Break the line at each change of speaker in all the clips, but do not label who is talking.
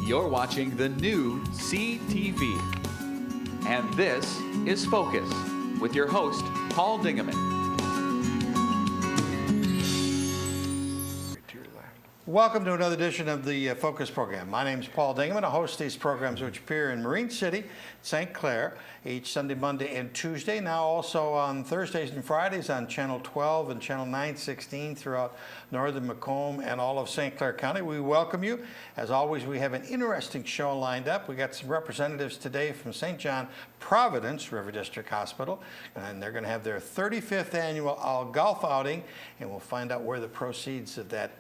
You're watching the new CTV. And this is Focus with your host, Paul Dingeman.
Welcome to another edition of the Focus program. My name is Paul Dingeman. I host these programs which appear in Marine City, St. Clair, each Sunday, Monday, and Tuesday. Now also on Thursdays and Fridays on Channel 12 and Channel 916 throughout northern Macomb and all of St. Clair County. We welcome you. As always, we have an interesting show lined up. We got some representatives today from St. John Providence River District Hospital, and they're going to have their 35th annual golf outing, and we'll find out where the proceeds of that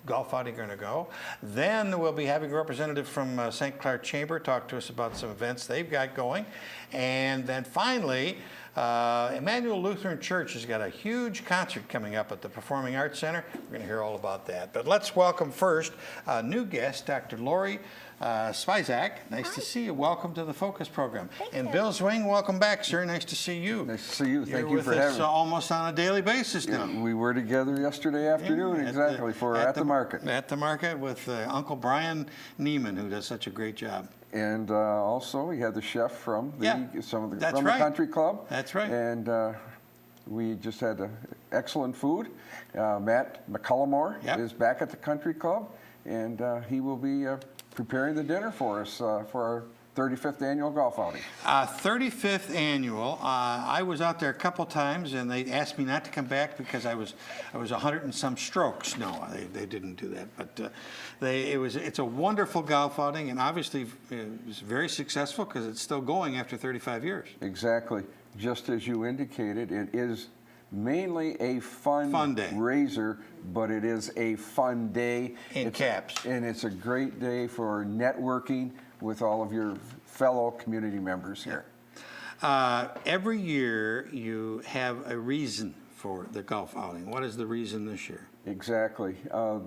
golf outing are going to go. Then we'll be having a representative from St. Clair Chamber talk to us about some events they've got going. And then finally, Emmanuel Lutheran Church has got a huge concert coming up at the Performing Arts Center. We're going to hear all about that. But let's welcome first a new guest, Dr. Lori Spizak. Nice to see you. Welcome to the Focus program. And Bill Zwing, welcome back, sir. Nice to see you.
Nice to see you. Thank
You're
you for
with
having
us almost on a daily basis now.
We were together yesterday afternoon,
Yeah,
exactly, at the market.
At the market with Uncle Brian Neiman, who does such a great job.
And also, we had the chef from the the country club.
That's right.
And we just had excellent food. Matt McCullumore is back at the country club, and he will be preparing the dinner for us for our 35th annual golf outing.
35th annual. I was out there a couple times, and they asked me not to come back because I was 100 and some strokes. No, they didn't do that. But it's a wonderful golf outing, and obviously it's very successful because it's still going after 35 years.
Exactly. Just as you indicated, it is mainly a fun
day.
Raiser, but it is a fun day.
In caps.
And it's a great day for networking with all of your fellow community members here.
Every year you have a reason for the golf outing. What is the reason this year?
Exactly.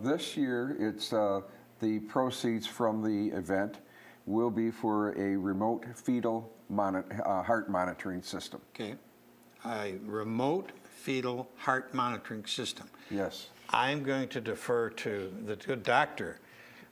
This year, it's the proceeds from the event will be for a remote fetal heart monitoring system.
Okay. A remote fetal heart monitoring system.
Yes.
I'm going to defer to the good doctor.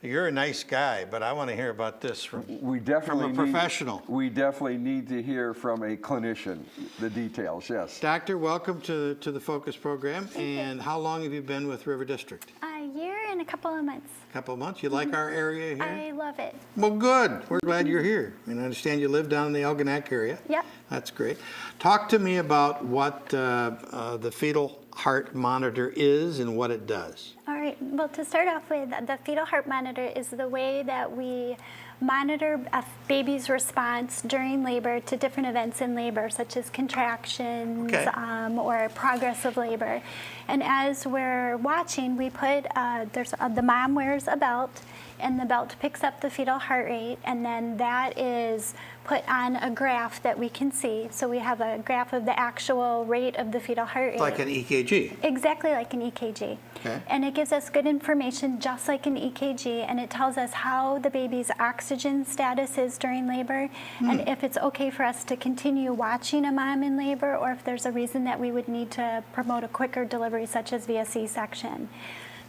You're a nice guy, but I want to hear about this from a professional.
We definitely need to hear from a clinician the details, yes.
Doctor, welcome to the Focus program. And how long have you been with River District?
A year and a couple of months.
A couple of months? You like our area here?
I love it.
Well, good. We're glad you're here. And I understand you live down in the Elginak area.
Yep.
That's great. Talk to me about what the fetal heart monitor is and what it does.
All right. Well, to start off with, the fetal heart monitor is the way that we monitor a baby's response during labor to different events in labor, such as contractions or progress of labor. And as we're watching, we put the mom wears a belt, and the belt picks up the fetal heart rate, and then that is put on a graph that we can see. So we have a graph of the actual rate of the fetal heart rate.
Like an EKG.
Exactly like an EKG.
Okay.
And it gives us good information just like an EKG, and it tells us how the baby's oxygen status is during labor, and if it's okay for us to continue watching a mom in labor, or if there's a reason that we would need to promote a quicker delivery, such as via C-section.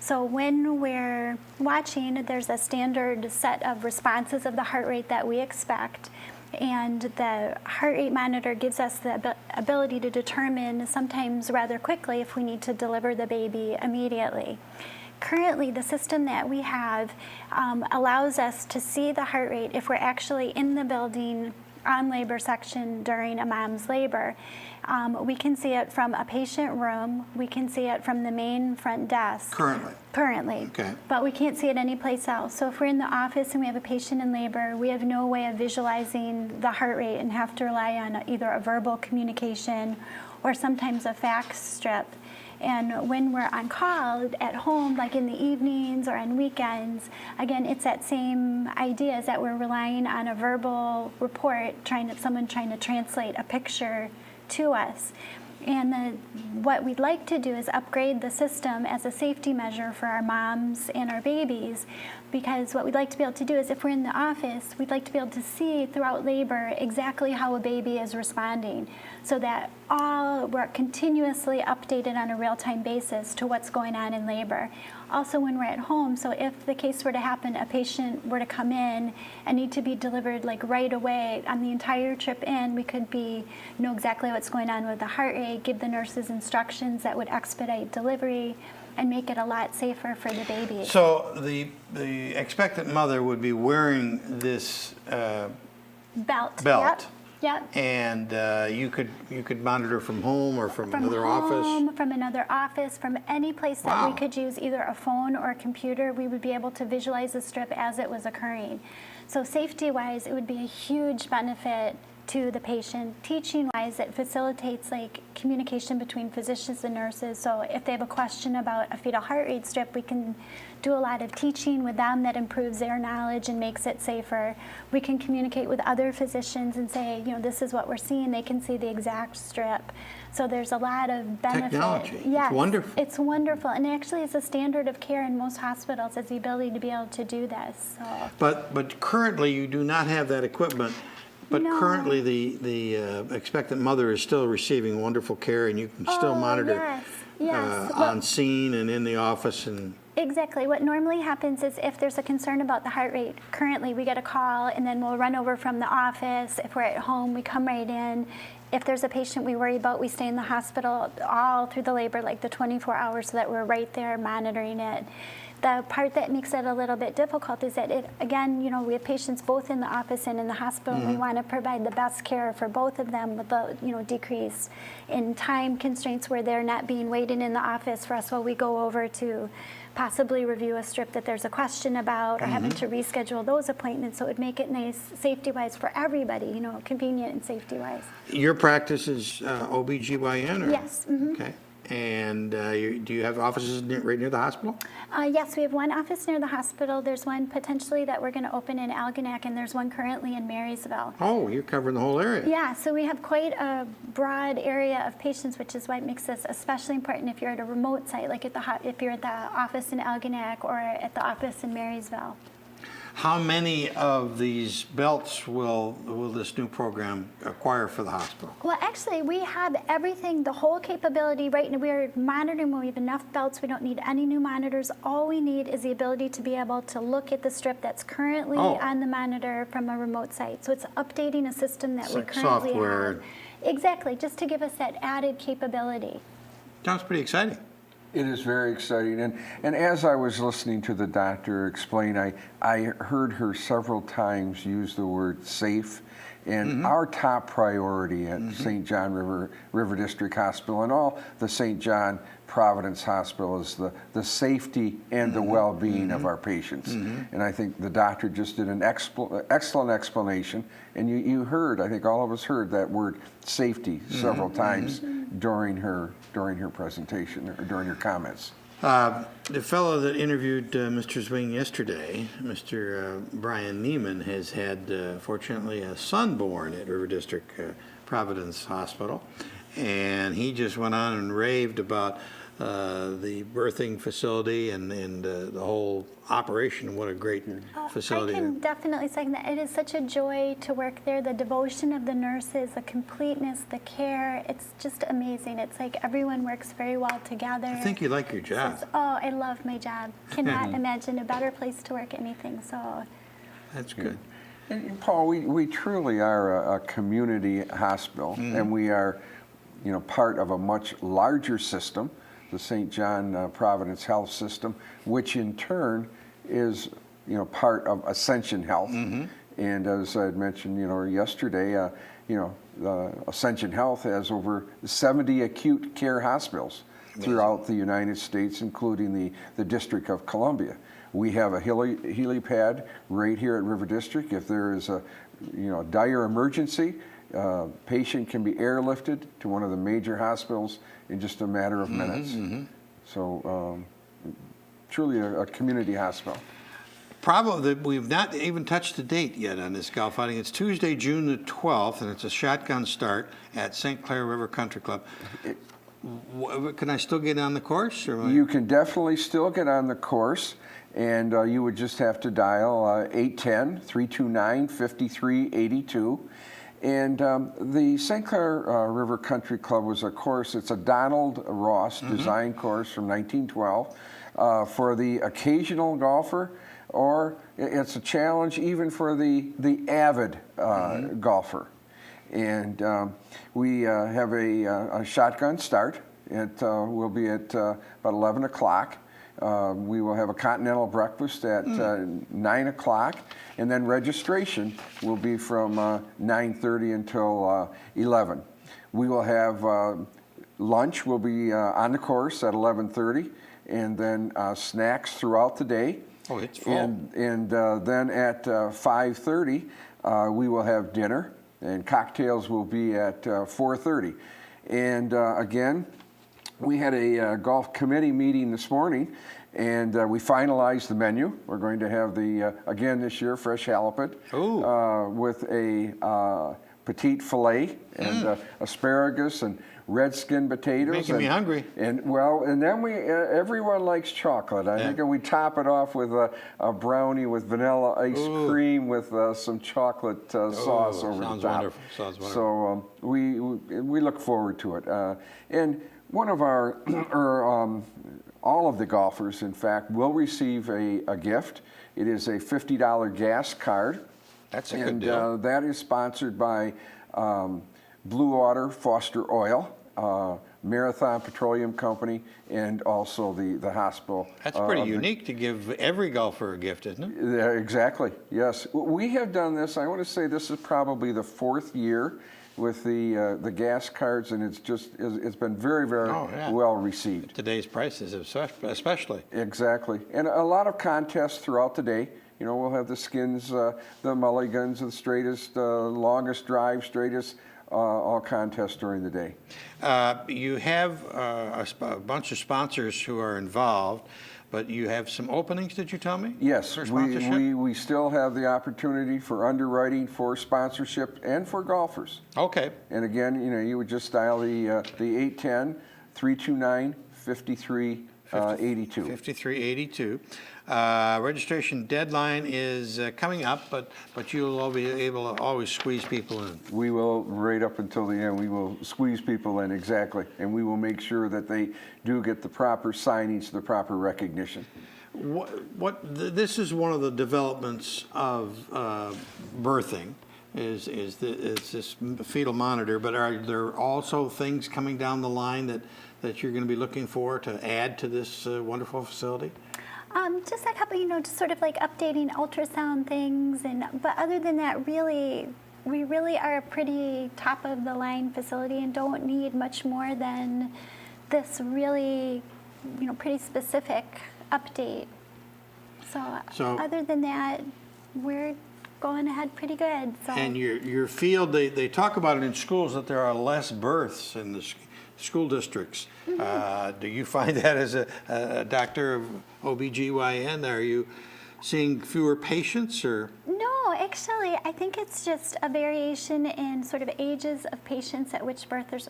So when we're watching, there's a standard set of responses of the heart rate that we expect, and the heart rate monitor gives us the ability to determine, sometimes rather quickly, if we need to deliver the baby immediately. Currently, the system that we have allows us to see the heart rate if we're actually in the building on labor section during a mom's labor. We can see it from a patient room. We can see it from the main front desk. Currently.
Okay.
But we can't see it anyplace else. So if we're in the office and we have a patient in labor, we have no way of visualizing the heart rate and have to rely on either a verbal communication or sometimes a fax strip. And when we're on call at home, like in the evenings or on weekends, again, it's that same idea, is that we're relying on a verbal report, someone trying to translate a picture to us. And what we'd like to do is upgrade the system as a safety measure for our moms and our babies because what we'd like to be able to do is if we're in the office, we'd like to be able to see throughout labor exactly how a baby is responding so that we're continuously updated on a real-time basis to what's going on in labor. Also when we're at home, so if the case were to happen, a patient were to come in and need to be delivered like right away on the entire trip in, we could know exactly what's going on with the heart rate, give the nurses instructions that would expedite delivery, and make it a lot safer for the baby.
So the expectant mother would be wearing this
Belt.
belt.
Yep.
And you could monitor from home or from another
home,
office?
from another office, from any place that
Wow.
we could use either a phone or a computer. We would be able to visualize the strip as it was occurring. So safety-wise, it would be a huge benefit to the patient. Teaching-wise, it facilitates like communication between physicians and nurses. So if they have a question about a fetal heart rate strip, we can do a lot of teaching with them that improves their knowledge and makes it safer. We can communicate with other physicians and say, this is what we're seeing. They can see the exact strip. So there's a lot of benefit.
Technology.
Yes,
It's wonderful.
It's wonderful. And actually it's a standard of care in most hospitals is the ability to be able to do this. So.
But currently you do not have that equipment. But
No.
currently the expectant mother is still receiving wonderful care, and you can still monitor
yes.
on scene and in the office. And
Exactly. What normally happens is if there's a concern about the heart rate, currently we get a call and then we'll run over from the office. If we're at home, we come right in. If there's a patient we worry about, we stay in the hospital all through the labor, like the 24 hours, so that we're right there monitoring it. The part that makes it a little bit difficult is that again, we have patients both in the office and in the hospital. We want to provide the best care for both of them with the, decrease in time constraints where they're not being waiting in the office for us while we go over to possibly review a strip that there's a question about or having to reschedule those appointments. So it would make it nice safety-wise for everybody, convenient and safety-wise.
your practice is OBGYN? Or?
Yes.
Okay. And do you have offices right near the hospital?
Yes, we have one office near the hospital. There's one potentially that we're going to open in Algonac, and there's one currently in Marysville.
Oh, you're covering the whole area.
Yeah, so we have quite a broad area of patients, which is why it makes this especially important if you're at a remote site, like if you're at the office in Algonac or at the office in Marysville.
How many of these belts will this new program acquire for the hospital?
Well, actually, we have everything, the whole capability right now. We're monitoring when we have enough belts. We don't need any new monitors. All we need is the ability to be able to look at the strip that's currently on the monitor from a remote site. So it's updating a system that we
like
currently
software.
have. Exactly, just to give us that added capability.
Sounds pretty exciting.
It is very exciting. And as I was listening to the doctor explain, I heard her several times use the word safe. And our top priority at St. John River District Hospital and all the St. John Providence Hospital is the safety and the well-being of our patients. And I think the doctor just did an excellent explanation. And you heard, I think all of us heard that word safety several times during her presentation or during her comments.
The fellow that interviewed Mr. Zwing yesterday, Mr. Brian Neiman, has had, fortunately, a son born at River District Providence Hospital. And he just went on and raved about the birthing facility and the whole operation. What a great facility.
I can definitely say that it is such a joy to work there. The devotion of the nurses, the completeness, the care, it's just amazing. It's like everyone works very well together.
I think you like your job.
I love my job. Cannot imagine a better place to work anything. So
That's good.
And Paul, we truly are a community hospital, and we are, part of a much larger system, the St. John Providence Health System, which in turn is, part of Ascension Health. And as I had mentioned, yesterday, Ascension Health has over 70 acute care hospitals throughout the United States, including the District of Columbia. We have a helipad right here at River District. If there is a dire emergency, patient can be airlifted to one of the major hospitals in just a matter of minutes. So truly a community hospital.
Probably, we've not even touched the date yet on this golf outing. It's Tuesday, June the 12th, and it's a shotgun start at St. Clair River Country Club. Can I still get on the course? Or
You can definitely still get on the course. And you would just have to dial 810-329-5382. And the St. Clair River Country Club was a course, it's a Donald Ross design course from 1912 for the occasional golfer, or it's a challenge even for the avid golfer. And we have a shotgun start. It will be at about 11 o'clock. We will have a continental breakfast at 9 o'clock, and then registration will be from 9:30 until 11. We will have lunch will be on the course at 11:30, and then snacks throughout the day.
Oh, it's full.
And then at 5:30, we will have dinner, and cocktails will be at 4:30. And again, we had a golf committee meeting this morning, and we finalized the menu. We're going to have again this year, fresh halibut with a petite filet and asparagus and red skin potatoes.
Making me hungry.
And then everyone likes chocolate. I think, and we top it off with a brownie with vanilla ice cream with some chocolate sauce over the top.
Wonderful. Sounds wonderful.
So we look forward to it. And one of our, all of the golfers, in fact, will receive a gift. It is a $50 gas card.
That's a good deal.
And that is sponsored by Blue Water Foster Oil, Marathon Petroleum Company, and also the hospital.
That's pretty unique to give every golfer a gift, isn't it?
Yeah, exactly, yes. We have done this, I want to say this is probably the 4th year with the gas cards, and it's been very, very well received.
Today's prices especially.
Exactly. And a lot of contests throughout the day. You know, we'll have the skins, the mulligans, the straightest, longest drive, straightest, all contests during the day.
You have a bunch of sponsors who are involved, but you have some openings, did you tell me?
Yes,
for sponsorship?
we still have the opportunity for underwriting, for sponsorship, and for golfers.
Okay.
And again, you know, you would just dial the 810-329-5382.
5382. Registration deadline is coming up, but you'll all be able to always squeeze people in.
We will, right up until the end, we will squeeze people in, exactly. And we will make sure that they do get the proper signage, the proper recognition.
This is one of the developments of birthing, is this fetal monitor, but are there also things coming down the line that you're going to be looking for to add to this wonderful facility?
Just a couple, just sort of like updating ultrasound things, but other than that, we really are a pretty top of the line facility and don't need much more than this really, pretty specific update. So other than that, we're going ahead pretty good. So.
And your field, they talk about it in schools that there are less births in the school districts. Do you find that as a doctor of OBGYN? Are you seeing fewer patients, or?
No, actually, I think it's just a variation in sort of ages of patients at which births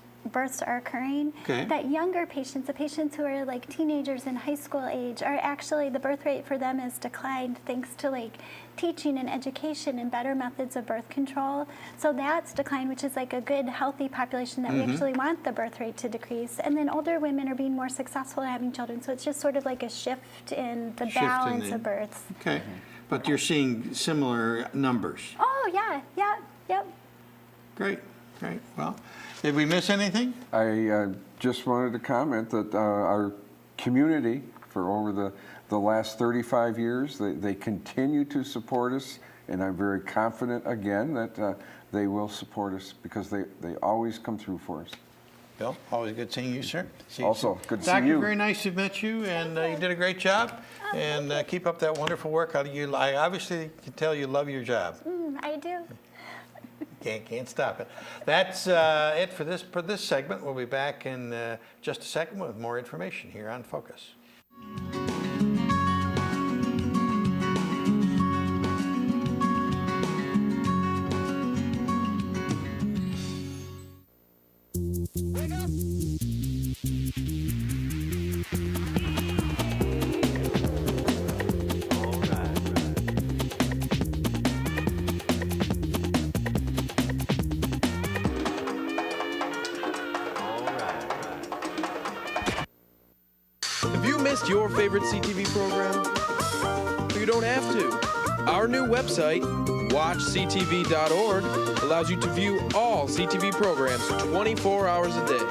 are occurring.
Okay.
That younger patients, the patients who are like teenagers in high school age, are actually, the birth rate for them has declined thanks to like teaching and education and better methods of birth control. So that's declined, which is like a good, healthy population that we actually want the birth rate to decrease. And then older women are being more successful at having children. So it's just sort of like a shift in the balance of births.
Okay. But you're seeing similar numbers.
Oh, yeah, yep.
Great. Well, did we miss anything?
I just wanted to comment that our community, for over the last 35 years, they continue to support us, and I'm very confident again that they will support us because they always come through for us.
Bill, always good seeing you, sir.
Also, good
Doctor,
seeing you.
very nice to meet you, and you did a great job. And keep up that wonderful work. I obviously can tell you love your job.
I do.
Can't stop it. That's it for this segment. We'll be back in just a second with more information here on Focus.
missed your favorite CTV program? You don't have to. Our new website, watchctv.org, allows you to view all CTV programs 24 hours a day.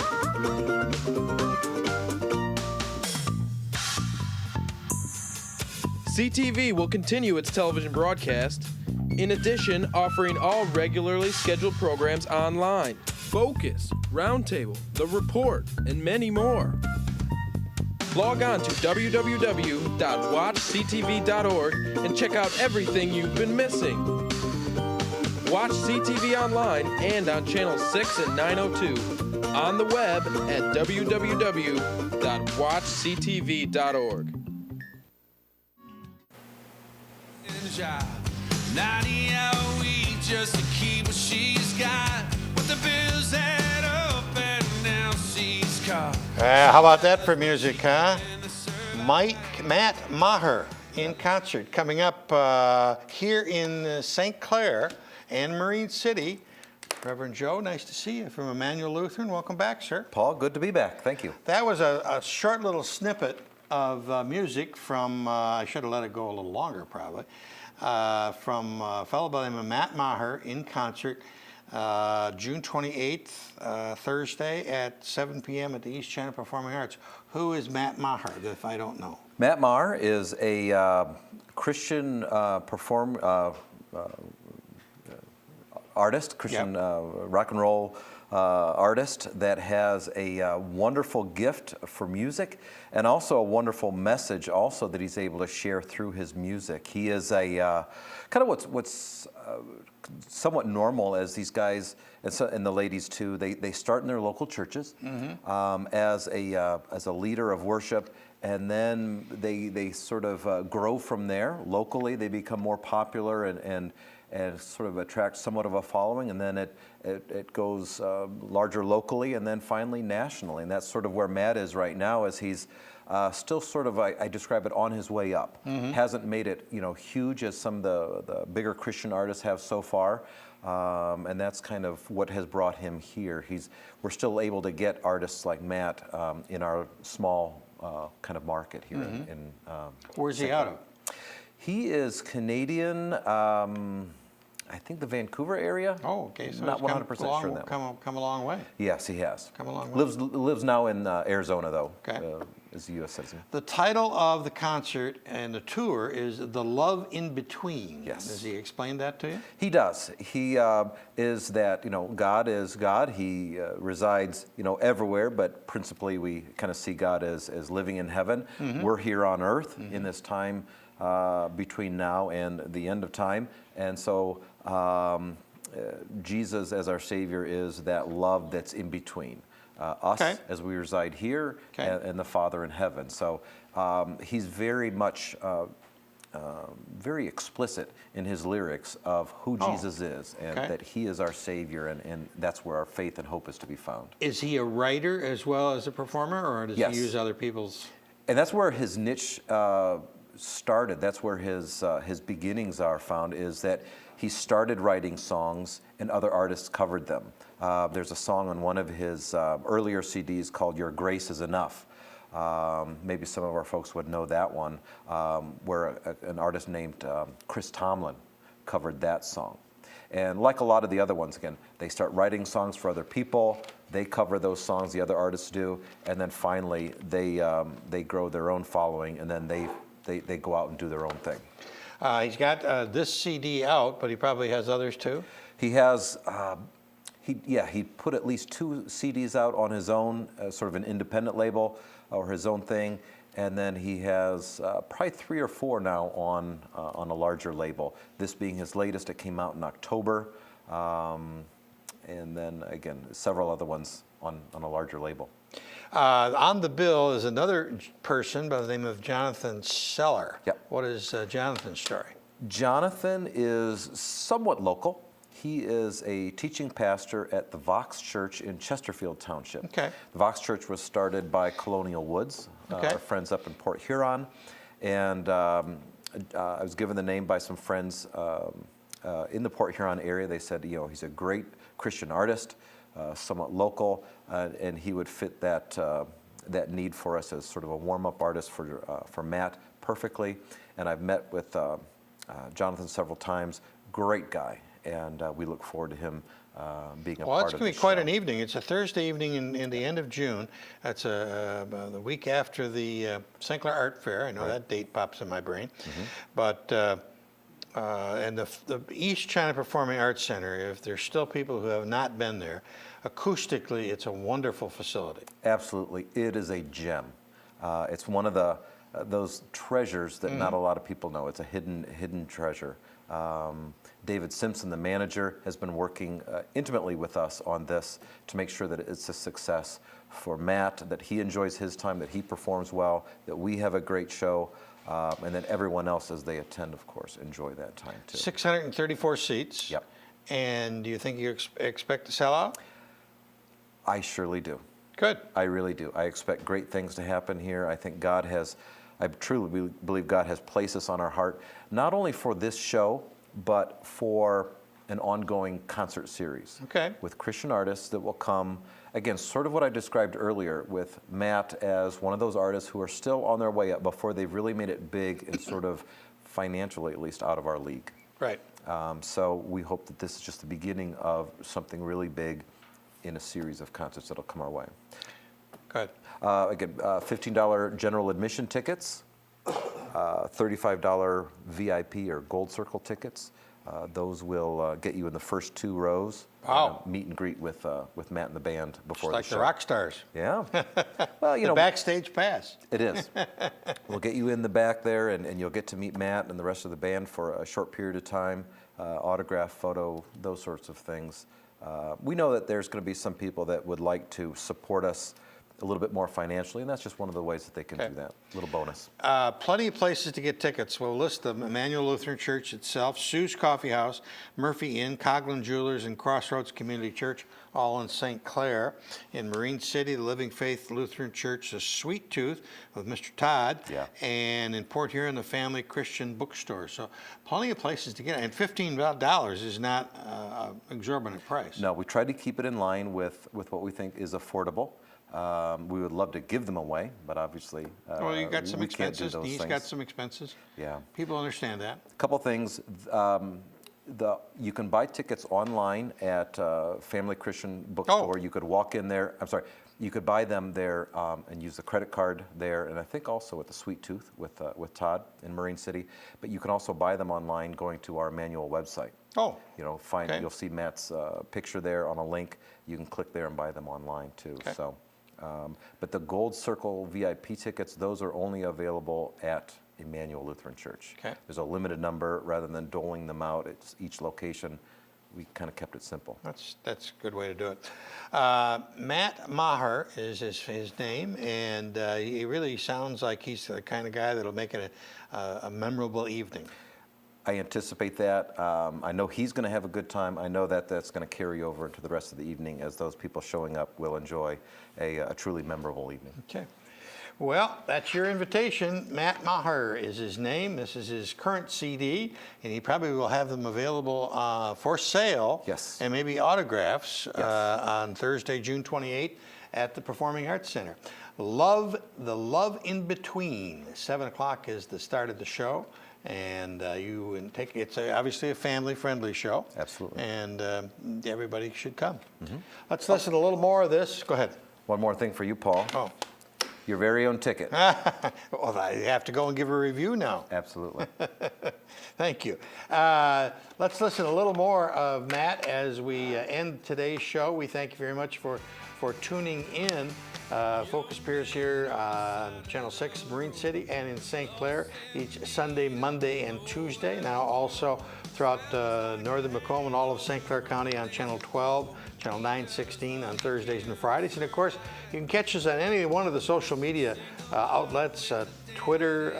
CTV will continue its television broadcast, in addition offering all regularly scheduled programs online. Focus, Roundtable, The Report, and many more. Log on to www.watchctv.org and check out everything you've been missing. Watch CTV online and on Channel 6 and 902. On the web at www.watchctv.org.
Just to keep what she's got, with the bills add up and now she's caught.
How about that for music, huh? Matt Maher in concert coming up here in St. Clair and Marine City. Reverend Joe, nice to see you from Emmanuel Lutheran. Welcome back, sir.
Paul, good to be back. Thank you.
That was a short little snippet of music from, I should have let it go a little longer probably, from a fellow by the name of Matt Maher in concert June 28th, Thursday at 7 p.m. at the East China Performing Arts. Who is Matt Maher, if I don't know?
Matt Maher is a Christian artist, Christian rock and roll artist that has a wonderful gift for music and also a wonderful message also that he's able to share through his music. He is a kind of what's somewhat normal as these guys and the ladies too. They start in their local churches as a leader of worship, and then they sort of grow from there locally. They become more popular and sort of attract somewhat of a following, and then it goes larger locally, and then finally nationally. And that's sort of where Matt is right now, as he's still sort of, I describe it, on his way up. Hasn't made it, huge as some of the bigger Christian artists have so far, and that's kind of what has brought him here. We're still able to get artists like Matt in our small kind of market here.
Where's he out of?
He is Canadian, I think the Vancouver area.
Oh, okay. So
not 100% sure on that one.
Come a long way.
Yes, he has.
Come a long way.
Lives now in Arizona, though.
Okay.
Is a U.S. citizen.
The title of the concert and the tour is The Love in Between.
Yes.
Does he explain that to you?
He does. He is that, God is God. He resides, everywhere, but principally we kind of see God as living in heaven. We're here on earth in this time between now and the end of time. And so Jesus as our Savior is that love that's in between us as we reside here and the Father in heaven. So he's very much very explicit in his lyrics of who Jesus is and that he is our Savior, and that's where our faith and hope is to be found.
Is he a writer as well as a performer, or does he use other people's?
And that's where his niche started. That's where his beginnings are found, is that he started writing songs and other artists covered them. There's a song on one of his earlier CDs called Your Grace Is Enough. Maybe some of our folks would know that one, where an artist named Chris Tomlin covered that song. And like a lot of the other ones, again, they start writing songs for other people, they cover those songs, the other artists do, and then finally they grow their own following, and then they go out and do their own thing.
He's got this CD out, but he probably has others too?
He has, he put at least 2 CDs out on his own, sort of an independent label or his own thing, and then he has probably 3 or 4 now on a larger label. This being his latest, it came out in October, and then again, several other ones on a larger label.
On the bill is another person by the name of Jonathan Seller.
Yep.
What is Jonathan's story?
Jonathan is somewhat local. He is a teaching pastor at the Vox Church in Chesterfield Township.
Okay.
The Vox Church was started by Colonial Woods, our friends up in Port Huron. And I was given the name by some friends in the Port Huron area. They said, he's a great Christian artist, somewhat local, and he would fit that that need for us as sort of a warm-up artist for Matt perfectly. And I've met with Jonathan several times. Great guy, and we look forward to him being a part of the show.
Well, it's going to be quite an evening. It's a Thursday evening in the end of June. That's the week after the St. Clair Art Fair. I know that date pops in my brain. But and the East China Performing Arts Center, if there's still people who have not been there, acoustically, it's a wonderful facility.
Absolutely. It is a gem. It's one of those treasures that not a lot of people know. It's a hidden treasure. David Simpson, the manager, has been working intimately with us on this to make sure that it's a success for Matt, that he enjoys his time, that he performs well, that we have a great show, and then everyone else, as they attend, of course, enjoy that time too.
634 seats.
Yep. And
do you think you expect to sell out?
I surely do.
Good.
I really do. I expect great things to happen here. I think I truly believe God has placed us on our heart, not only for this show, but for an ongoing concert series.
Okay.
With Christian artists that will come, again, sort of what I described earlier, with Matt as one of those artists who are still on their way up before they've really made it big and sort of financially, at least, out of our league.
Right.
So we hope that this is just the beginning of something really big in a series of concerts that'll come our way.
Good.
Again, $15 general admission tickets, $35 VIP or Gold Circle tickets. Those will get you in the first 2 rows.
Wow.
Meet and greet with Matt and the band before
It's like
the show.
the rock stars.
Yeah. Well,
The backstage pass.
it is. We'll get you in the back there, and you'll get to meet Matt and the rest of the band for a short period of time, autograph, photo, those sorts of things. We know that there's going to be some people that would like to support us a little bit more financially, and that's just one of the ways that they can do that. A little bonus.
Plenty of places to get tickets. We'll list them. Emmanuel Lutheran Church itself, Sue's Coffee House, Murphy Inn, Coghlan Jewelers, and Crossroads Community Church, all in St. Clair. In Marine City, the Living Faith Lutheran Church, the Sweet Tooth with Mr. Todd.
Yeah.
And in Port Huron, the Family Christian Bookstore. So plenty of places to get it. And $15 is not an exorbitant price.
No, we tried to keep it in line with what we think is affordable. We would love to give them away, but obviously
Well, you got some
we can't do
expenses.
those
He's
things.
got some expenses.
Yeah.
People understand that.
A couple things. You can buy tickets online at Family Christian Bookstore.
Oh.
You could walk in there. I'm sorry. You could buy them there and use the credit card there, and I think also at the Sweet Tooth with Todd in Marine City. But you can also buy them online going to our Emmanuel website.
Oh.
You'll see Matt's picture there on a link. You can click there and buy them online too.
Okay.
So, but the Gold Circle VIP tickets, those are only available at Emmanuel Lutheran Church.
Okay.
There's a limited number. Rather than doling them out at each location, we kind of kept it simple.
That's a good way to do it. Matt Maher is his name, and he really sounds like he's the kind of guy that'll make it a memorable evening.
I anticipate that. I know he's going to have a good time. I know that that's going to carry over into the rest of the evening, as those people showing up will enjoy a truly memorable evening.
Okay. Well, that's your invitation. Matt Maher is his name. This is his current CD, and he probably will have them available for sale.
Yes.
And maybe autographs
Yes.
on Thursday, June 28th at the Performing Arts Center. The Love in Between. 7 o'clock is the start of the show. And it's obviously a family-friendly show.
Absolutely.
And everybody should come. Let's listen to a little more of this. Go ahead.
One more thing for you, Paul.
Oh.
Your very own ticket.
Well, I have to go and give a review now.
Absolutely.
Thank you. Let's listen a little more of Matt as we end today's show. We thank you very much for tuning in. Focus appears here on Channel 6, Marine City, and in St. Clair each Sunday, Monday, and Tuesday. Now also throughout northern Macomb and all of St. Clair County on Channel 12, Channel 916 on Thursdays and Fridays. And of course, you can catch us on any one of the social media outlets, Twitter,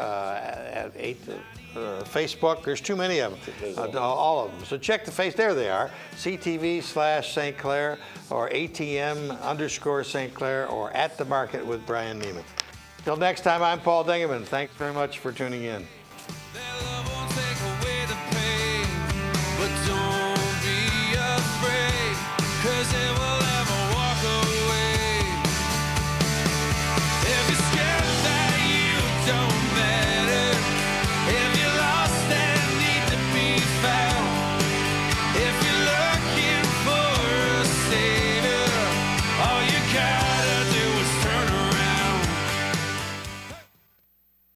Facebook. There's too many of them, all of them. So check the face. There they are, CTV/St. Clair or ATM_St. Clair or At the Market with Brian Neiman. Till next time, I'm Paul Dingeman. Thanks very much for tuning in.